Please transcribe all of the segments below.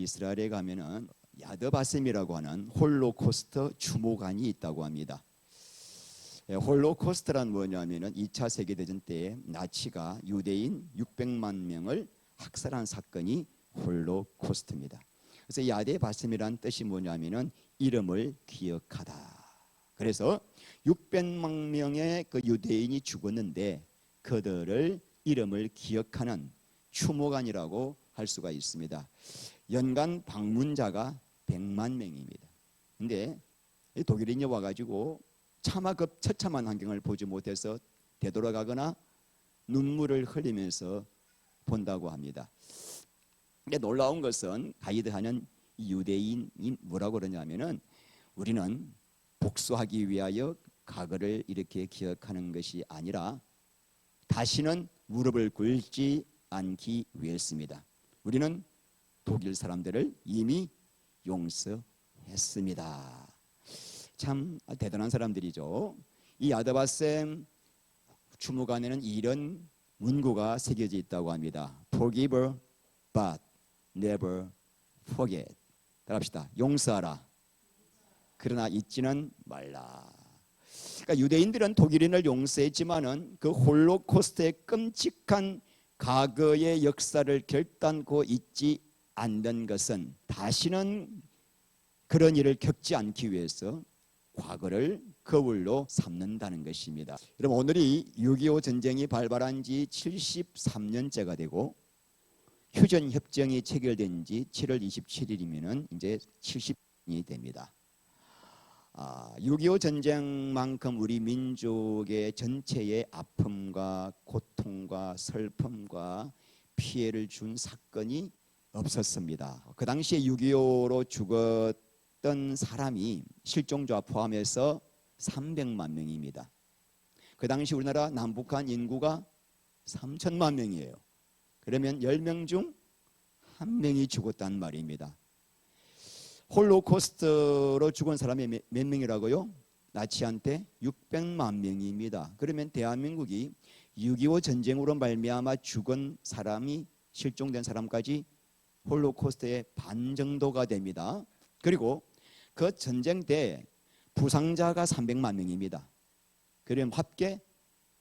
이스라엘에 가면은 야드바셈이라고 하는 홀로코스트 추모관이 있다고 합니다. 홀로코스트란 뭐냐면은 2차 세계대전 때 나치가 유대인 600만 명을 학살한 사건이 홀로코스트입니다. 그래서 야드바셈이란 뜻이 뭐냐면은 이름을 기억하다. 그래서 600만 명의 그 유대인이 죽었는데 그들을 이름을 기억하는 추모관이라고 할 수가 있습니다. 연간 방문자가 100만 명입니다. 근데 독일인이 와가지고 차마 그 처참한 환경을 보지 못해서 되돌아가거나 눈물을 흘리면서 본다고 합니다. 근데 놀라운 것은 가이드하는 유대인이 뭐라고 그러냐면은 우리는 복수하기 위하여 과거를 이렇게 기억하는 것이 아니라 다시는 무릎을 꿇지 않기 위해서입니다. 우리는 독일 사람들을 이미 용서했습니다. 참 대단한 사람들이죠. 이 야드바셈 추모관에는 이런 문구가 새겨져 있다고 합니다. Forgive but never forget. 따라합시다. 용서하라. 그러나 잊지는 말라. 그러니까 유대인들은 독일인을 용서했지만은 그 홀로코스트의 끔찍한 과거의 역사를 결단코 잊지 않는 것은 다시는 그런 일을 겪지 않기 위해서 과거를 거울로 삼는다는 것입니다. 여러분, 오늘이 6.25 전쟁이 발발한 지 73년째가 되고 휴전 협정이 체결된 지 7월 27일이면은 이제 70년이 됩니다. 6.25 전쟁만큼 우리 민족의 전체의 아픔과 고통과 슬픔과 피해를 준 사건이 없었습니다. 그 당시에 6.25로 죽었던 사람이 실종자 포함해서 300만 명입니다. 그 당시 우리나라 남북한 인구가 3천만 명이에요. 그러면 10명 중 1명이 죽었단 말입니다. 홀로코스트로 죽은 사람이 몇 명이라고요? 나치한테 600만 명입니다. 그러면 대한민국이 6.25 전쟁으로 말미암아 죽은 사람이 실종된 사람까지 홀로코스트의 반 정도가 됩니다. 그리고 그 전쟁 때 부상자가 300만 명입니다. 그럼 합계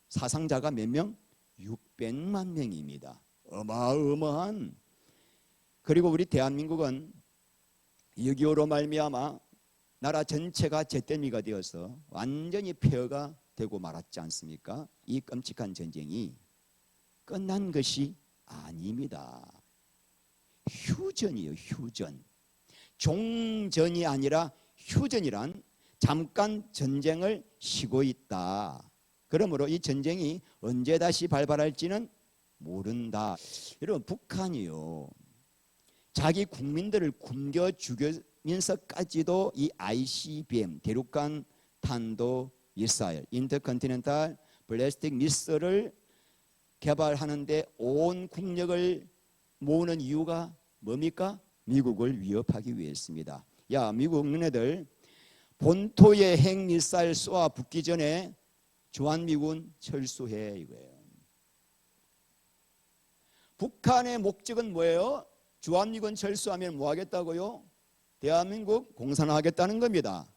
사상자가 몇 명? 600만 명입니다. 어마어마한. 그리고 우리 대한민국은 6.25로 말미암아 나라 전체가 잿더미가 되어서 완전히 폐허가 되고 말았지 않습니까? 이 끔찍한 전쟁이 끝난 것이 아닙니다. 휴전이에요. 휴전. 종전이 아니라 휴전이란 잠깐 전쟁을 쉬고 있다. 그러므로 이 전쟁이 언제 다시 발발할지는 모른다. 여러분, 북한이요, 자기 국민들을 굶겨 죽이면서까지도 이 ICBM 대륙간 탄도 미사일, 인터컨티넨탈 발리스틱 미사일을 개발하는데 온 국력을 모으는 이유가 뭡니까? 미국을 위협하기 위해서입니다. 야, 미국 너네들 본토에 핵미사일 쏘아 붙기 전에 주한미군 철수해, 이거예요. 북한의 목적은 뭐예요? 주한미군 철수하면 뭐 하겠다고요? 대한민국 공산화하겠다는 겁니다.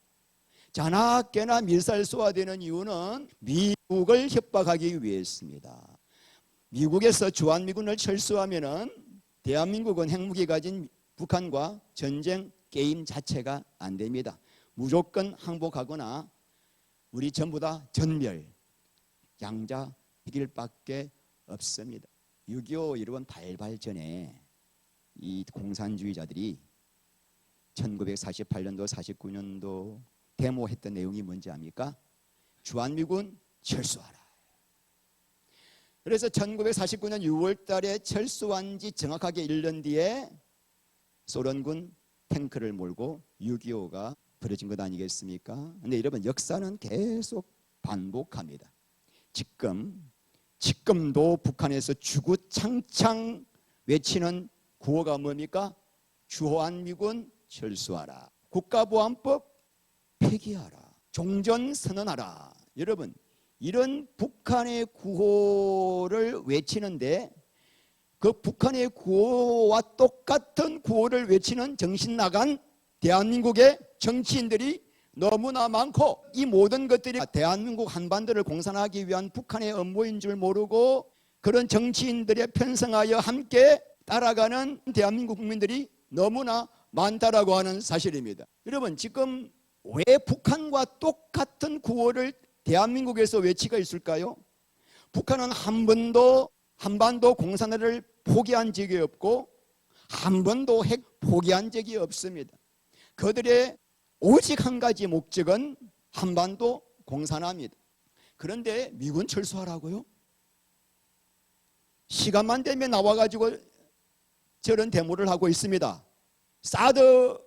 자나깨나 미사일 쏘아대는 이유는 미국을 협박하기 위해서입니다. 미국에서 주한미군을 철수하면은 대한민국은 핵무기 가진 북한과 전쟁 게임 자체가 안 됩니다. 무조건 항복하거나 우리 전부 다 전멸, 양자 해결밖에 없습니다. 6.25 여러분 발발 전에 이 공산주의자들이 1948년도 49년도 데모했던 내용이 뭔지 압니까? 주한미군 철수하라. 그래서 1949년 6월 달에 철수한 지 정확하게 1년 뒤에 소련군 탱크를 몰고 6.25가 벌어진 것 아니겠습니까? 근데 여러분, 역사는 계속 반복합니다. 지금도 북한에서 주구장창 외치는 구호가 뭡니까? 주한미군 철수하라. 국가보안법 폐기하라. 종전 선언하라. 여러분, 이런 북한의 구호를 외치는데 그 북한의 구호와 똑같은 구호를 외치는 정신 나간 대한민국의 정치인들이 너무나 많고, 이 모든 것들이 대한민국 한반도를 공산하기 위한 북한의 음모인 줄 모르고 그런 정치인들에 편성하여 함께 따라가는 대한민국 국민들이 너무나 많다라고 하는 사실입니다. 여러분, 지금 왜 북한과 똑같은 구호를 대한민국에서 외치고 있을까요? 북한은 한 번도 한반도 공산화를 포기한 적이 없고 한 번도 핵 포기한 적이 없습니다. 그들의 오직 한 가지 목적은 한반도 공산화입니다. 그런데 미군 철수하라고요? 시간만 되면 나와가지고 저런 데모를 하고 있습니다. 사드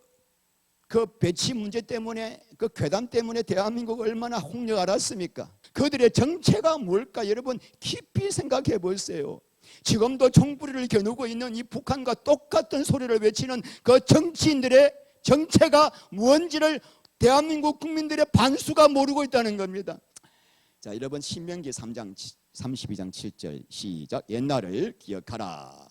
그 배치 문제 때문에, 그 괴담 때문에 대한민국 얼마나 홍역 알았습니까? 그들의 정체가 뭘까? 여러분 깊이 생각해 보세요. 지금도 총부리를 겨누고 있는 이 북한과 똑같은 소리를 외치는 그 정치인들의 정체가 뭔지를 대한민국 국민들의 반수가 모르고 있다는 겁니다. 자, 여러분 신명기 3장 32장 7절 시작. 옛날을 기억하라.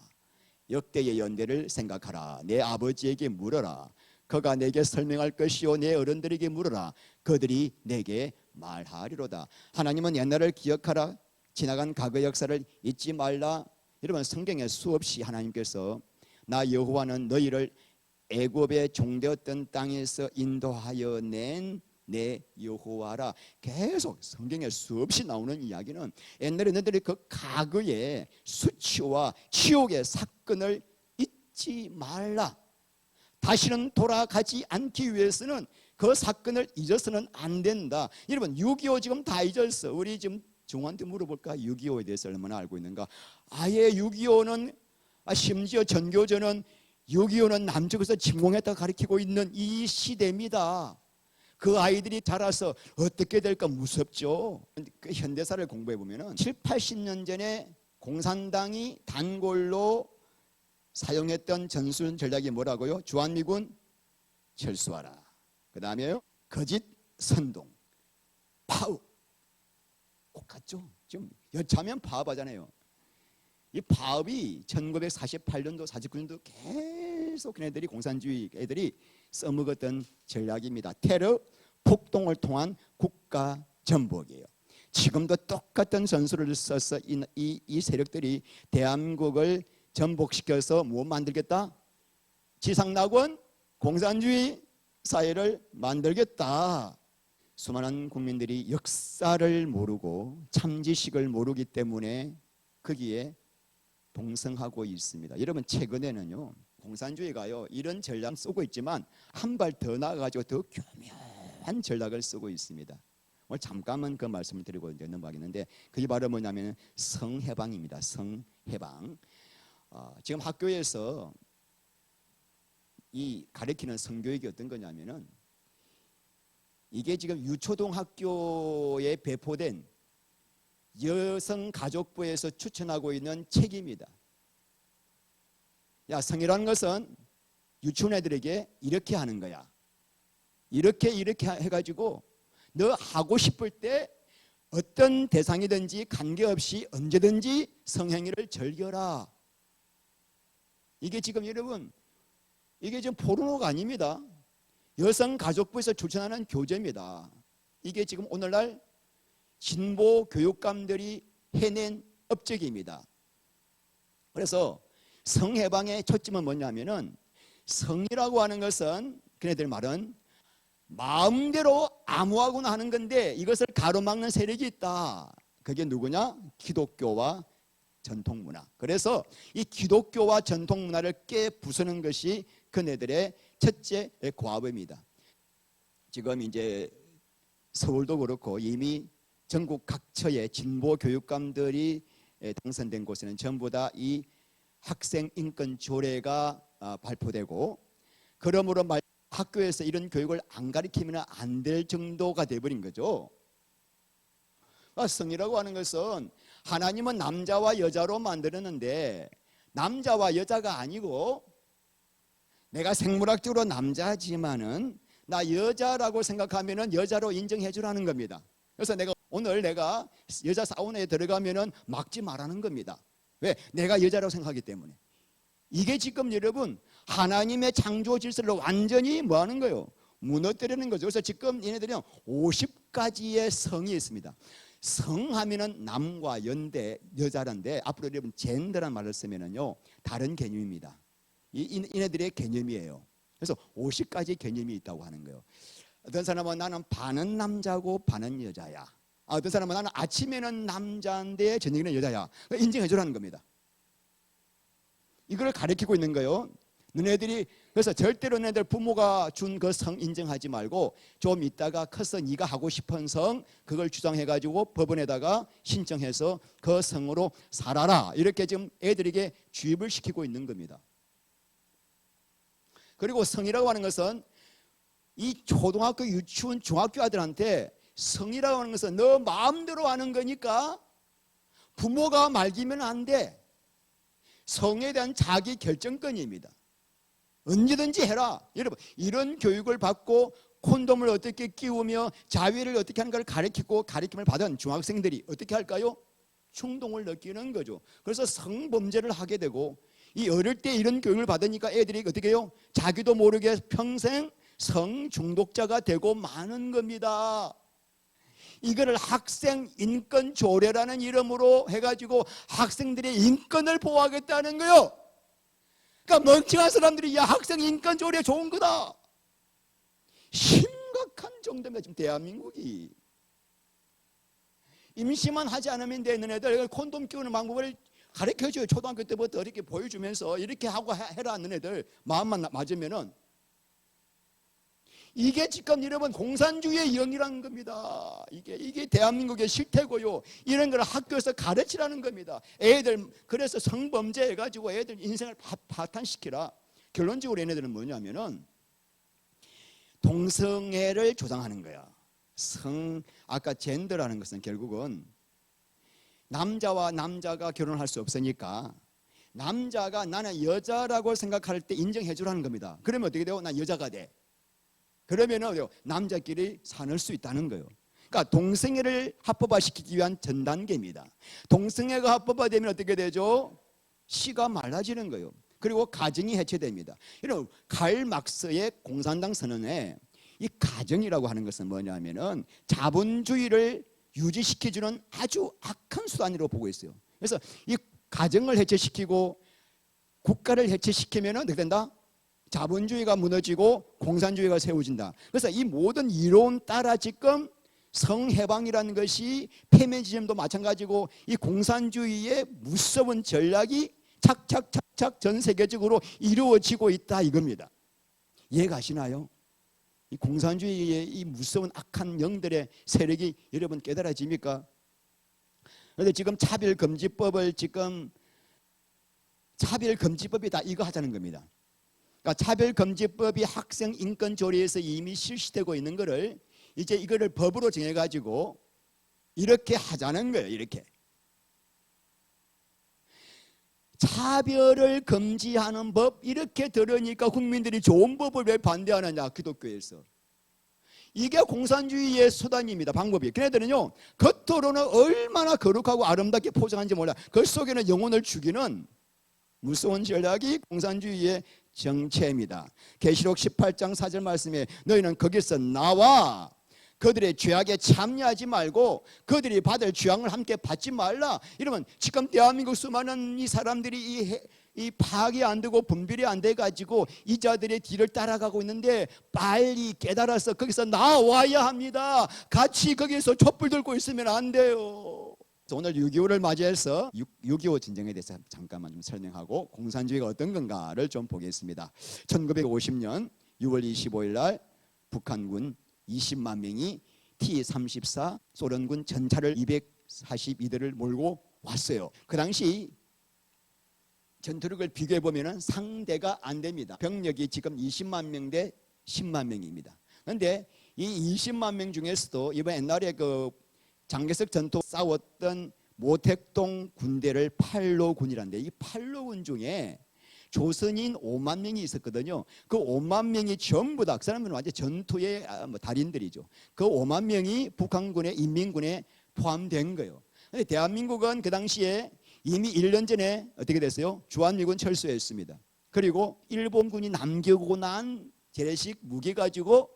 역대의 연대를 생각하라. 내 아버지에게 물어라. 그가 내게 설명할 것이요 내 어른들에게 물어라. 그들이 내게 말하리로다. 하나님은 옛날을 기억하라. 지나간 과거 역사를 잊지 말라. 여러분 성경에 수없이 하나님께서 나 여호와는 너희를 애굽의 종되었던 땅에서 인도하여 낸 내 여호와라. 계속 성경에 수없이 나오는 이야기는 옛날에 너희들이 그 과거의 수치와 치욕의 사건을 잊지 말라. 다시는 돌아가지 않기 위해서는 그 사건을 잊어서는 안 된다. 여러분 6.25 지금 다 잊었어. 우리 지금 중한테 물어볼까? 6.25에 대해서 얼마나 알고 있는가? 아예 6.25는 심지어 전교조는 6.25는 남쪽에서 침공했다 가리키고 있는 이 시대입니다. 그 아이들이 자라서 어떻게 될까 무섭죠. 그 현대사를 공부해 보면은 7, 80년 전에 공산당이 단골로 사용했던 전술 전략이 뭐라고요? 주한미군 철수하라. 그 다음에요 거짓 선동, 파업. 똑같죠. 지금 여차하면 파업하잖아요. 이 파업이 1948년도 49년도 계속 걔네들이 공산주의 애들이 써먹었던 전략입니다. 테러 폭동을 통한 국가 전복이에요. 지금도 똑같은 전술을 써서 이 세력들이 대한민국을 전복시켜서 뭐 만들겠다? 지상낙원 공산주의 사회를 만들겠다. 수많은 국민들이 역사를 모르고 참지식을 모르기 때문에 거기에 동성하고 있습니다. 여러분 최근에는요 공산주의가요 이런 전략을 쓰고 있지만 한 발 더 나아가지고 더 교묘한 전략을 쓰고 있습니다. 오늘 잠깐만 그 말씀을 드리고 이제 넘어가겠는데 그게 바로 뭐냐면 성해방입니다. 성해방. 지금 학교에서 이 가르치는 성교육이 어떤 거냐면은 이게 지금 유초등학교에 배포된 여성가족부에서 추천하고 있는 책입니다. 야, 성이라는 것은 유치원 애들에게 이렇게 하는 거야. 이렇게 해가지고 너 하고 싶을 때 어떤 대상이든지 관계없이 언제든지 성행위를 즐겨라. 이게 지금 여러분 이게 지금 포르노가 아닙니다. 여성가족부에서 추천하는 교재입니다. 이게 지금 오늘날 진보 교육감들이 해낸 업적입니다. 그래서 성해방의 초점은 뭐냐면은 성이라고 하는 것은 그네들 말은 마음대로 아무하고나 하는 건데 이것을 가로막는 세력이 있다. 그게 누구냐? 기독교와 전통문화. 그래서 이 기독교와 전통문화를 깨부수는 것이 그네들의 첫째 과업입니다. 지금 이제 서울도 그렇고 이미 전국 각처의 진보 교육감들이 당선된 곳에는 전부 다 이 학생 인권 조례가 발표되고 그러므로 학교에서 이런 교육을 안 가르치면 안 될 정도가 돼버린 거죠. 성이라고 하는 것은 하나님은 남자와 여자로 만들었는데 남자와 여자가 아니고 내가 생물학적으로 남자지만은 나 여자라고 생각하면은 여자로 인정해 주라는 겁니다. 그래서 오늘 내가 여자 사우나에 들어가면은 막지 말라는 겁니다. 왜? 내가 여자라고 생각하기 때문에. 이게 지금 여러분 하나님의 창조 질서를 완전히 뭐 하는 거예요? 무너뜨리는 거죠. 그래서 지금 얘네들은 50가지의 성이 있습니다. 성하면은 남과 연대, 여자란데 앞으로 여러분 젠더란 말을 쓰면은요 다른 개념입니다. 이네들의 개념이에요. 그래서 50가지 개념이 있다고 하는 거예요. 어떤 사람은 나는 반은 남자고 반은 여자야. 어떤 사람은 나는 아침에는 남자인데 저녁에는 여자야. 인정해 주라는 겁니다. 이걸 가르치고 있는 거예요. 너네들이 그래서 절대로 너네들 부모가 준 그 성 인정하지 말고 좀 있다가 커서 네가 하고 싶은 성 그걸 주장해가지고 법원에다가 신청해서 그 성으로 살아라. 이렇게 지금 애들에게 주입을 시키고 있는 겁니다. 그리고 성이라고 하는 것은 이 초등학교, 유치원, 중학교 아들한테 성이라고 하는 것은 너 마음대로 하는 거니까 부모가 말기면 안 돼. 성에 대한 자기 결정권입니다. 언제든지 해라. 여러분 이런 교육을 받고 콘돔을 어떻게 끼우며 자위를 어떻게 하는 걸 가르치고 가르침을 받은 중학생들이 어떻게 할까요? 충동을 느끼는 거죠. 그래서 성범죄를 하게 되고 이 어릴 때 이런 교육을 받으니까 애들이 어떻게 해요? 자기도 모르게 평생 성중독자가 되고 마는 겁니다. 이거를 학생 인권 조례라는 이름으로 해가지고 학생들의 인권을 보호하겠다는 거예요. 그러니까 멍청한 사람들이 야 학생 인권 조례 좋은 거다. 심각한 정도입니다. 지금 대한민국이. 임시만 하지 않으면 되는 애들 콘돔 끼우는 방법을 가르쳐줘요. 초등학교 때부터 이렇게 보여주면서 이렇게 하고 해라 하는 애들 마음만 맞으면은 이게 지금 여러분 공산주의의 영이라는 겁니다. 이게 대한민국의 실태고요. 이런 걸 학교에서 가르치라는 겁니다. 애들 그래서 성범죄 해가지고 애들 인생을 파탄시키라. 결론적으로 얘네들은 뭐냐면은 동성애를 조장하는 거야. 아까 젠더라는 것은 결국은 남자와 남자가 결혼할 수 없으니까 남자가 나는 여자라고 생각할 때 인정해 주라는 겁니다. 그러면 어떻게 돼요? 난 여자가 돼. 그러면은 남자끼리 사는 수 있다는 거예요. 그러니까 동성애를 합법화시키기 위한 전 단계입니다. 동성애가 합법화되면 어떻게 되죠? 씨가 말라지는 거예요. 그리고 가정이 해체됩니다. 여러분 karl 막스의 공산당 선언에 이 가정이라고 하는 것은 뭐냐면은 자본주의를 유지시켜주는 아주 악한 수단으로 보고 있어요. 그래서 이 가정을 해체시키고 국가를 해체시키면 어떻게 된다? 자본주의가 무너지고 공산주의가 세워진다. 그래서 이 모든 이론 따라 지금 성해방이라는 것이 페미니즘도 마찬가지고 이 공산주의의 무서운 전략이 착착착착 전 세계적으로 이루어지고 있다 이겁니다. 이해가시나요? 이 공산주의의 이 무서운 악한 영들의 세력이 여러분 깨달아집니까? 그런데 지금 차별금지법이 다 이거 하자는 겁니다. 그러니까 차별금지법이 학생인권조례에서 이미 실시되고 있는 거를 이제 이거를 법으로 정해가지고 이렇게 하자는 거예요. 이렇게 차별을 금지하는 법 이렇게 들으니까 국민들이 좋은 법을 왜 반대하느냐 기독교에서. 이게 공산주의의 수단입니다. 방법이. 걔네들은요 겉으로는 얼마나 거룩하고 아름답게 포장한지 몰라. 그 속에는 영혼을 죽이는 무서운 전략이 공산주의의 정체입니다. 계시록 18장 4절 말씀에 너희는 거기서 나와 그들의 죄악에 참여하지 말고 그들이 받을 죄악을 함께 받지 말라. 이러면 지금 대한민국 수많은 이 사람들이 이 파악이 안 되고 분별이 안 돼가지고 이 자들의 뒤를 따라가고 있는데 빨리 깨달아서 거기서 나와야 합니다. 같이 거기서 촛불 들고 있으면 안 돼요. 오늘 6.25를 맞이해서 6.25 전쟁에 대해서 잠깐만 좀 설명하고 공산주의가 어떤 건가를 좀 보겠습니다. 1950년 6월 25일 날 북한군 20만 명이 T-34 소련군 전차를 242대를 몰고 왔어요. 그 당시 전투력을 비교해 보면 상대가 안 됩니다. 병력이 지금 20만 명 대 10만 명입니다. 그런데 이 20만 명 중에서도 이번 옛날에 그 장개석 전투 싸웠던 모택동 군대를 팔로군이라는데 이 팔로군 중에 조선인 5만 명이 있었거든요. 그 5만 명이 전부 다 그 사람은 완전 전투의 달인들이죠. 그 5만 명이 북한군의 인민군에 포함된 거예요. 근데 대한민국은 그 당시에 이미 1년 전에 어떻게 됐어요? 주한미군 철수했습니다. 그리고 일본군이 남겨오고 난 재래식 무기 가지고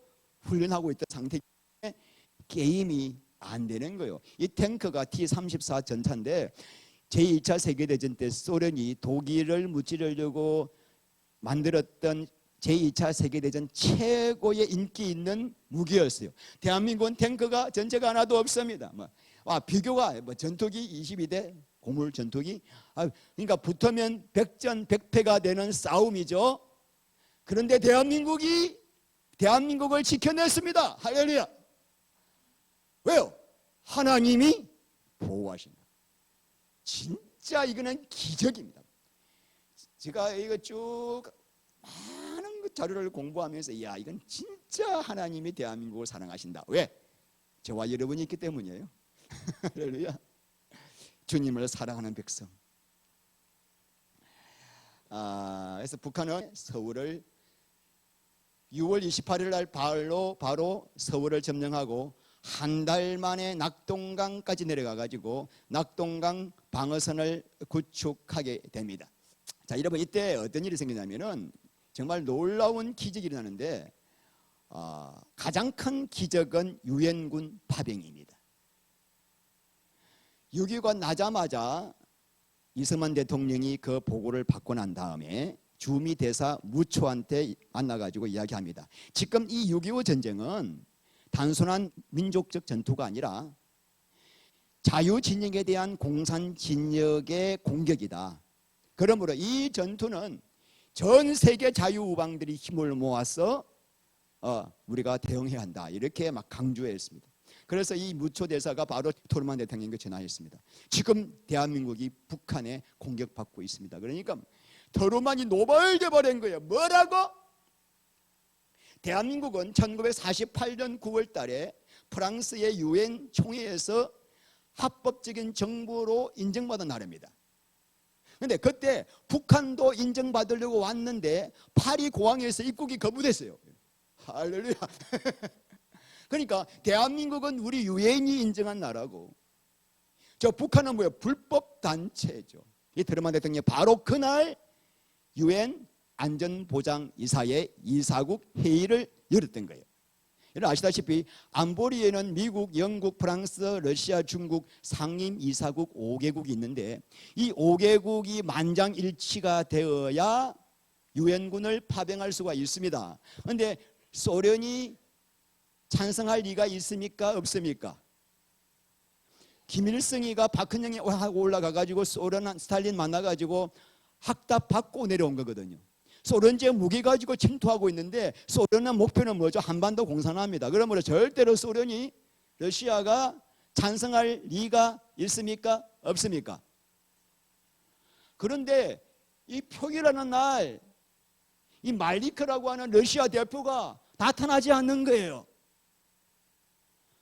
훈련하고 있던 상태에 게임이 안 되는 거예요. 이 탱크가 T-34 전차인데 제2차 세계대전 때 소련이 독일을 무찌르려고 만들었던 제2차 세계대전 최고의 인기 있는 무기였어요. 대한민국은 탱크가 전체가 하나도 없습니다. 비교가 전투기 22대 고물 전투기, 그러니까 붙으면 백전백패가 되는 싸움이죠. 그런데 대한민국을 지켜냈습니다. 할렐루야. 왜요? 하나님이 보호하신다. 진짜 이거는 기적입니다. 제가 이거 쭉 많은 자료를 공부하면서 야, 이건 진짜 하나님이 대한민국을 사랑하신다. 왜? 저와 여러분이 있기 때문이에요. 할렐루야. 주님을 사랑하는 백성. 그래서 북한은 서울을 6월 28일 날 바로 서울을 점령하고 한 달 만에 낙동강까지 내려가 가지고 낙동강 방어선을 구축하게 됩니다. 자, 여러분 이때 어떤 일이 생기냐면은 정말 놀라운 기적이 일어나는데 가장 큰 기적은 유엔군 파병입니다. 6.25가 나자마자 이승만 대통령이 그 보고를 받고 난 다음에 주미 대사 무초한테 만나가지고 이야기합니다. 지금 이 6.25 전쟁은 단순한 민족적 전투가 아니라 자유진영에 대한 공산진영의 공격이다. 그러므로 이 전투는 전 세계 자유우방들이 힘을 모아서 우리가 대응해야 한다. 이렇게 막 강조했습니다. 그래서 이 무초 대사가 바로 토르만 대통령에게 전화했습니다. 지금 대한민국이 북한에 공격받고 있습니다. 그러니까 토르만이 노발대 버린 거예요. 뭐라고? 대한민국은 1948년 9월 달에 프랑스의 유엔 총회에서 합법적인 정부로 인정받은 나라입니다. 그런데 그때 북한도 인정받으려고 왔는데 파리 공항에서 입국이 거부됐어요. 할렐루야. 그러니까 대한민국은 우리 유엔이 인정한 나라고 저 북한은 뭐예요? 불법 단체죠. 이 트루먼 대통령이 바로 그날 유엔 안전보장이사의 이사국 회의를 열었던 거예요. 여러분 아시다시피 안보리에는 미국, 영국, 프랑스, 러시아, 중국 상임 이사국 5개국이 있는데 이 5개국이 만장일치가 되어야 유엔군을 파병할 수가 있습니다. 그런데 소련이 찬성할 리가 있습니까? 없습니까? 김일성이가 박헌영이 하고 올라가가지고 소련 스탈린 만나가지고 학답 받고 내려온 거거든요. 소련제 무기 가지고 침투하고 있는데 소련의 목표는 뭐죠? 한반도 공산화입니다. 그러므로 절대로 소련이 러시아가 찬성할 리가 있습니까? 없습니까? 그런데 이 표기라는 날 이 말리크라고 하는 러시아 대표가 나타나지 않는 거예요.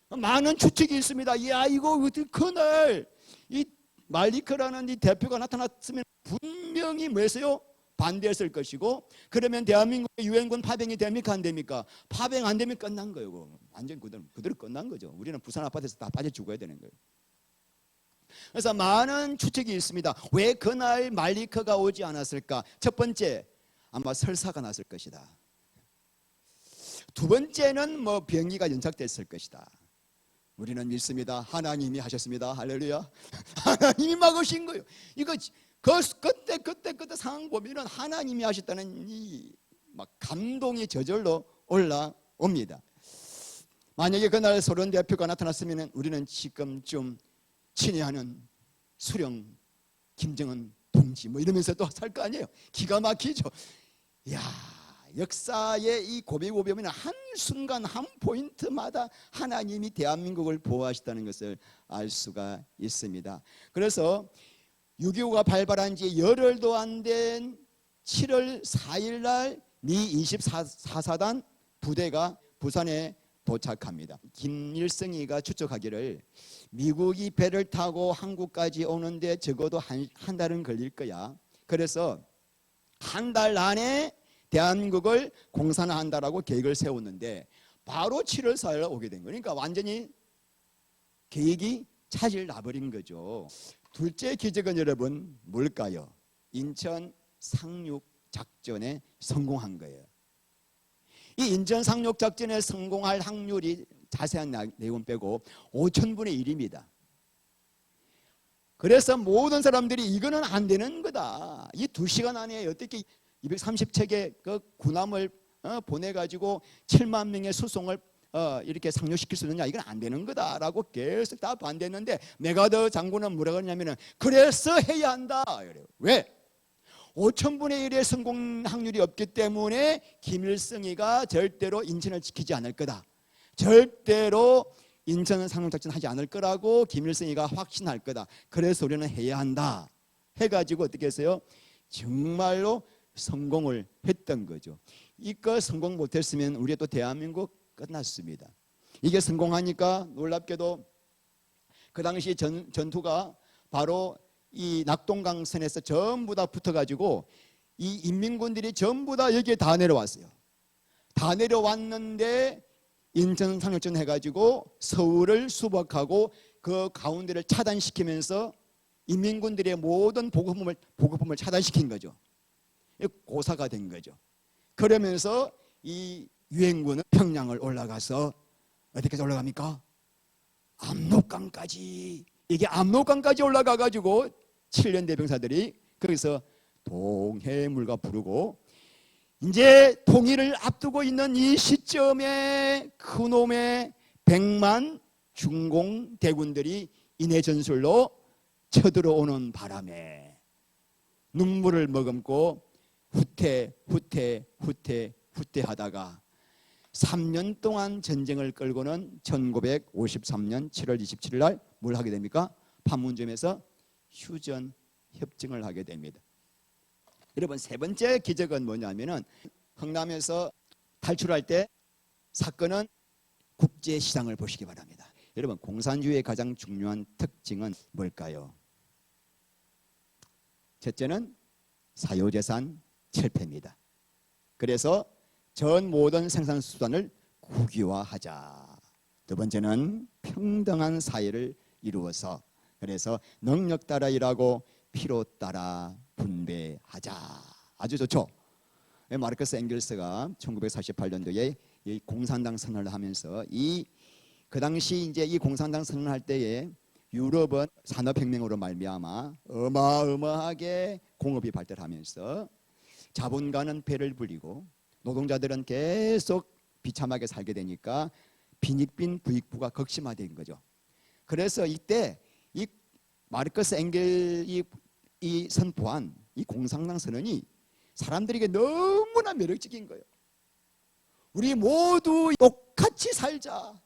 많은 추측이 있습니다. 야, 이거 그날 이 말리크라는 이 대표가 나타났으면 분명히 뭐였어요? 반대했을 것이고 그러면 대한민국의 유엔군 파병이 됩니까? 안 됩니까? 파병 안 되면 끝난 거예요. 완전 그대로 끝난 거죠. 우리는 부산 아파트에서 다 빠져 죽어야 되는 거예요. 그래서 많은 추측이 있습니다. 왜 그날 말리크가 오지 않았을까? 첫 번째, 아마 설사가 났을 것이다. 두 번째는 뭐 병기가 연착됐을 것이다. 우리는 믿습니다. 하나님이 하셨습니다. 할렐루야. 하나님이 막으신 거예요. 이거 그때 상황 보면은 하나님이 하셨다는 이 막 감동이 저절로 올라옵니다. 만약에 그날 소련 대표가 나타났으면 우리는 지금쯤 친애하는 수령 김정은 동지 뭐 이러면서 또 살 거 아니에요. 기가 막히죠. 야, 역사의 이 고비고 보면 한 순간 한 포인트마다 하나님이 대한민국을 보호하시다는 것을 알 수가 있습니다. 그래서 6.25가 발발한 지 열흘도 안 된 7월 4일 날 미 24사단 부대가 부산에 도착합니다. 김일성이가 추측하기를 미국이 배를 타고 한국까지 오는데 적어도 한 달은 걸릴 거야. 그래서 한 달 안에 대한민국을 공산화한다라고 계획을 세웠는데 바로 7월 4일 오게 된 거예요. 그러니까 완전히 계획이 차질 나버린 거죠. 둘째 기적은 여러분 뭘까요? 인천 상륙 작전에 성공한 거예요. 이 인천 상륙 작전에 성공할 확률이 자세한 내용 빼고 5,000분의 1입니다. 그래서 모든 사람들이 이거는 안 되는 거다. 이 2시간 안에 어떻게 230척의 그 군함을 보내가지고 7만 명의 수송을 이렇게 상륙시킬 수 있느냐, 이건 안 되는 거다라고 계속 다 반대했는데 메가더 장군은 뭐라고 했냐면은 그래서 해야 한다. 왜? 5,000분의 1의 성공 확률이 없기 때문에 김일성이가 절대로 인천을 지키지 않을 거다. 절대로 인천 상륙작전 하지 않을 거라고 김일성이가 확신할 거다. 그래서 우리는 해야 한다 해가지고 어떻게 했어요? 정말로 성공을 했던 거죠. 이거 성공 못했으면 우리 또 대한민국 끝났습니다. 이게 성공하니까 놀랍게도 그 당시 전투가 바로 이 낙동강선에서 전부 다 붙어가지고 이 인민군들이 전부 다 여기에 다 내려왔어요. 다 내려왔는데 인천 상륙전 해가지고 서울을 수복하고 그 가운데를 차단시키면서 인민군들의 모든 보급품을 차단시킨 거죠. 고사가 된 거죠. 그러면서 이 유엔군은 평양을 올라가서 어디까지 올라갑니까? 압록강까지. 이게 압록강까지 올라가가지고 7년 대병사들이 거기서 동해물과 부르고 이제 통일을 앞두고 있는 이 시점에 그놈의 100만 중공 대군들이 인해 전술로 쳐들어오는 바람에 눈물을 머금고 후퇴하다가 3년 동안 전쟁을 끌고는 1953년 7월 27일 날 뭘 하게 됩니까? 판문점에서 휴전 협정을 하게 됩니다. 여러분, 세 번째 기적은 뭐냐면은 흥남에서 탈출할 때 사건은 국제 시장을 보시기 바랍니다. 여러분, 공산주의의 가장 중요한 특징은 뭘까요? 첫째는 사유재산 철폐입니다. 그래서 전 모든 생산 수단을 국유화하자. 두 번째는 평등한 사회를 이루어서 그래서 능력 따라 일하고 필요 따라 분배하자. 아주 좋죠. 마르크스 앵겔스가 1948년도에 이 공산당 선언을 하면서 그 당시 이제 이 공산당 선언할 때에 유럽은 산업혁명으로 말미암아 어마어마하게 공업이 발달하면서 자본가는 배를 불리고 노동자들은 계속 비참하게 살게 되니까 빈익빈 부익부가 극심화된 거죠. 그래서 이때 이 마르크스 앵겔이 선포한 이 공산당 선언이 사람들에게 너무나 매력적인 거예요. 우리 모두 똑같이 살자.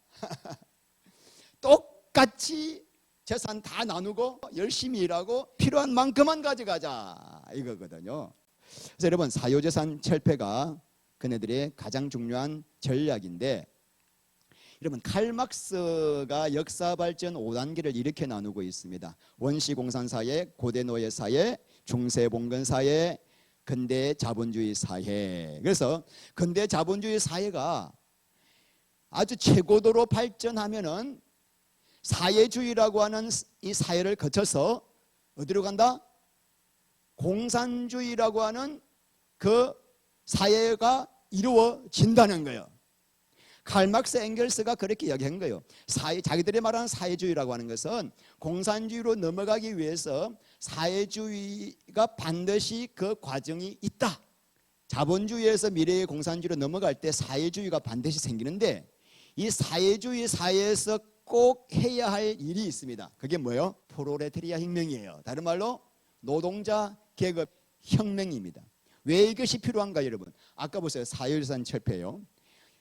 똑같이 재산 다 나누고 열심히 일하고 필요한 만큼만 가져가자 이거거든요. 그래서 여러분, 사유재산 철폐가 그네들의 가장 중요한 전략인데, 여러분, 칼막스가 역사 발전 5단계를 이렇게 나누고 있습니다. 원시 공산 사회, 고대 노예 사회, 중세 봉건 사회, 근대 자본주의 사회. 그래서 근대 자본주의 사회가 아주 최고도로 발전하면은 사회주의라고 하는 이 사회를 거쳐서 어디로 간다? 공산주의라고 하는 그 사회가 이루어진다는 거예요. 칼막스 앵겔스가 그렇게 이야기한 거예요. 자기들이 말하는 사회주의라고 하는 것은 공산주의로 넘어가기 위해서 사회주의가 반드시 그 과정이 있다. 자본주의에서 미래의 공산주의로 넘어갈 때 사회주의가 반드시 생기는데, 이 사회주의 사회에서 꼭 해야 할 일이 있습니다. 그게 뭐예요? 프롤레타리아 혁명이에요. 다른 말로 노동자 계급 혁명입니다. 왜 이것이 필요한가 여러분? 아까 보세요. 사유재산 철폐요.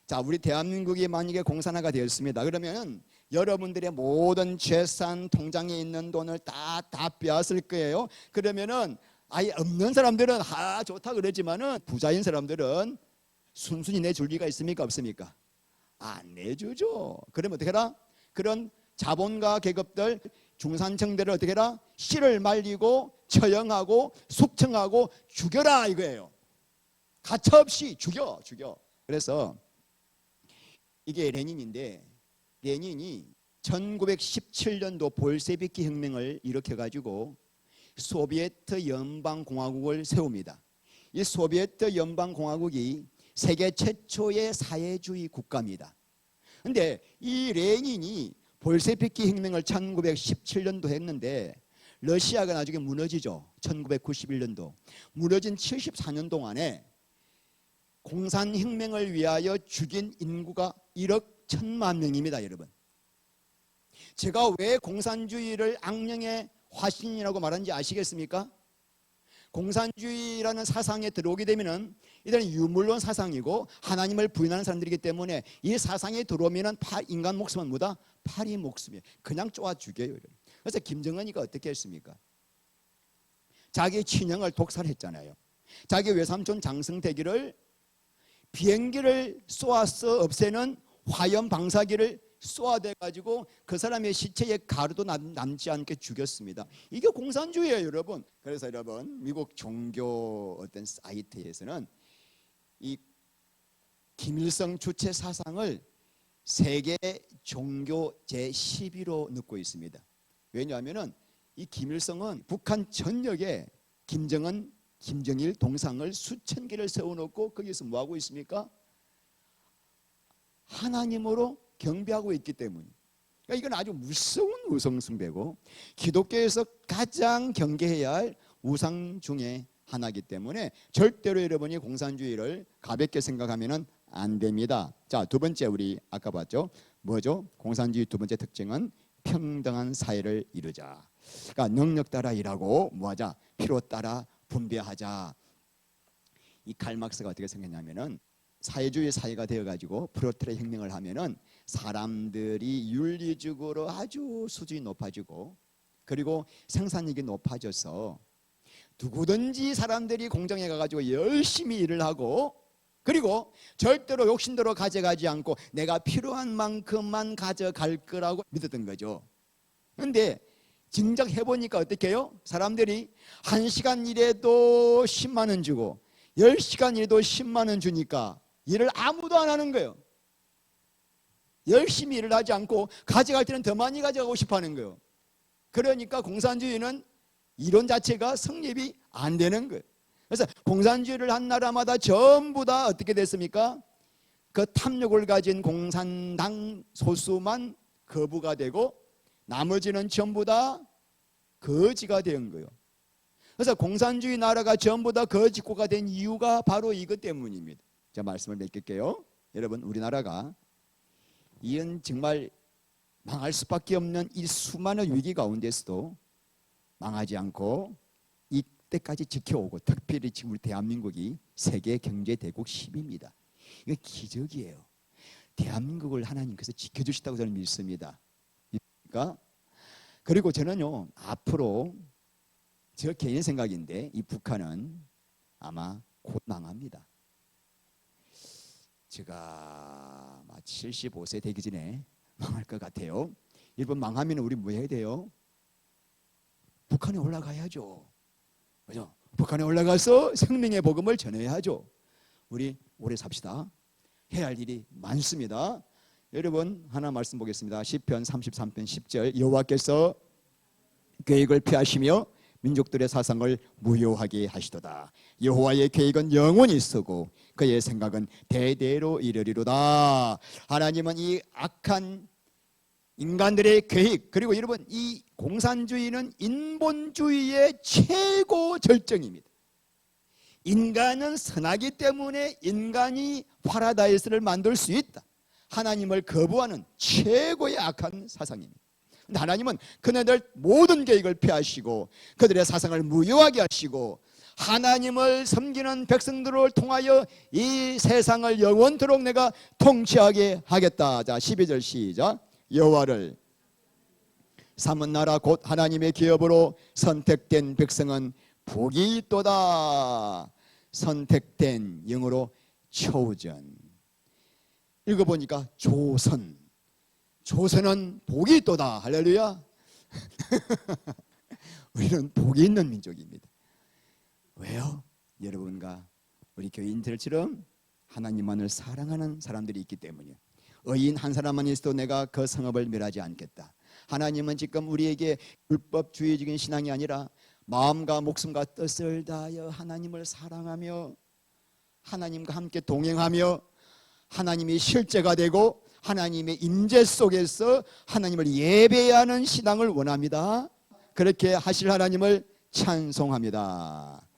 자, 우리 대한민국이 만약에 공산화가 되었습니다. 그러면 여러분들의 모든 재산, 통장에 있는 돈을 다 빼앗을 거예요. 그러면은 아예 없는 사람들은 좋다 그러지만은 부자인 사람들은 순순히 내줄 리가 있습니까? 없습니까? 안 내주죠. 그러면 어떻게 해라? 그런 자본가 계급들, 중산층들을 어떻게 해라? 씨를 말리고 처형하고 숙청하고 죽여라 이거예요. 가차없이 죽여. 그래서 이게 레닌인데, 레닌이 1917년도 볼셰비키 혁명을 일으켜가지고 소비에트 연방공화국을 세웁니다. 이 소비에트 연방공화국이 세계 최초의 사회주의 국가입니다. 그런데 이 레닌이 볼셰비키 혁명을 1917년도 했는데 러시아가 나중에 무너지죠. 1991년도. 무너진 74년 동안에 공산혁명을 위하여 죽인 인구가 1억 1천만 명입니다, 여러분. 제가 왜 공산주의를 악령의 화신이라고 말하는지 아시겠습니까? 공산주의라는 사상에 들어오게 되면은 이들은 유물론 사상이고 하나님을 부인하는 사람들이기 때문에 이 사상에 들어오면은 인간 목숨은 뭐다? 파리 목숨이에요. 그냥 쪼아 죽여요. 그래서 김정은이가 어떻게 했습니까? 자기 친형을 독살했잖아요. 자기 외삼촌 장성대기를 비행기를 쏘아서 없애는 화염 방사기를 쏘아대가지고 그 사람의 시체에 가루도 남지 않게 죽였습니다. 이게 공산주의예요, 여러분. 그래서 여러분, 미국 종교 어떤 사이트에서는 이 김일성 주체 사상을 세계 종교 제11호 넣고 있습니다. 왜냐하면 이 김일성은 북한 전역에 김정은, 김정일 동상을 수천 개를 세워놓고 거기서 뭐하고 있습니까? 하나님으로 경배하고 있기 때문에. 그러니까 이건 아주 무서운 우상숭배고 기독교에서 가장 경계해야 할 우상 중에 하나이기 때문에 절대로 여러분이 공산주의를 가볍게 생각하면 안 됩니다. 자, 두 번째 우리 아까 봤죠? 뭐죠? 공산주의 두 번째 특징은 평등한 사회를 이루자. 그러니까 능력 따라 일하고 뭐하자? 필요 따라 분배하자. 이 칼 막스가 어떻게 생겼냐면은 사회주의 사회가 되어가지고 프로레타리아 혁명을 하면은 사람들이 윤리적으로 아주 수준이 높아지고 그리고 생산력이 높아져서 누구든지 사람들이 공장에 가가지고 열심히 일을 하고 그리고 절대로 욕심대로 가져가지 않고 내가 필요한 만큼만 가져갈 거라고 믿었던 거죠. 그런데 정작 해보니까 어떻게 해요? 사람들이 1시간 일해도 10만 원 주고 10시간 일해도 10만 원 주니까 일을 아무도 안 하는 거예요. 열심히 일을 하지 않고 가져갈 때는 더 많이 가져가고 싶어 하는 거예요. 그러니까 공산주의는 이론 자체가 성립이 안 되는 거예요. 그래서 공산주의를 한 나라마다 전부 다 어떻게 됐습니까? 그 탐욕을 가진 공산당 소수만 거부가 되고 나머지는 전부 다 거지가 된 거예요. 그래서 공산주의 나라가 전부 다 거지국가 된 이유가 바로 이것 때문입니다. 제가 말씀을 맺을게요. 여러분, 우리나라가 이런 정말 망할 수밖에 없는 이 수많은 위기 가운데서도 망하지 않고 이때까지 지켜오고 특별히 지금 우리 대한민국이 세계 경제 대국 10위입니다. 이거 기적이에요. 대한민국을 하나님께서 지켜주시다고 저는 믿습니다. 그러니까 그리고 저는요 앞으로 저 개인 생각인데 이 북한은 아마 곧 망합니다. 제가 75세 되기 전에 망할 것 같아요. 일본 망하면 우리 뭐 해야 돼요? 북한에 올라가야죠. 그죠? 북한에 올라가서 생명의 복음을 전해야죠. 우리 오래 삽시다. 해야 할 일이 많습니다. 여러분 하나 말씀 보겠습니다. 시편 33편 10절 여호와께서 계획을 피하시며 민족들의 사상을 무효하게 하시도다. 여호와의 계획은 영원히 서고 그의 생각은 대대로 이르리로다. 하나님은 이 악한 인간들의 계획 그리고 여러분 이 공산주의는 인본주의의 최고 절정입니다. 인간은 선하기 때문에 인간이 파라다이스를 만들 수 있다. 하나님을 거부하는 최고의 악한 사상입니다. 근데 하나님은 그네들 모든 계획을 피하시고 그들의 사상을 무효하게 하시고 하나님을 섬기는 백성들을 통하여 이 세상을 영원토록 내가 통치하게 하겠다. 자 12절 시작. 여호와를 삼은 나라 곧 하나님의 기업으로 선택된 백성은 복이 있도다. 선택된 영어로 chosen. 읽어보니까 조선. 조선은 복이 있도다. 할렐루야. 우리는 복이 있는 민족입니다. 왜요? 여러분과 우리 교인들처럼 하나님만을 사랑하는 사람들이 있기 때문이에요. 의인 한 사람만 있어도 내가 그 성읍을 멸하지 않겠다. 하나님은 지금 우리에게 율법주의적인 신앙이 아니라 마음과 목숨과 뜻을 다하여 하나님을 사랑하며 하나님과 함께 동행하며 하나님이 실제가 되고 하나님의 임재 속에서 하나님을 예배하는 신앙을 원합니다. 그렇게 하실 하나님을 찬송합니다.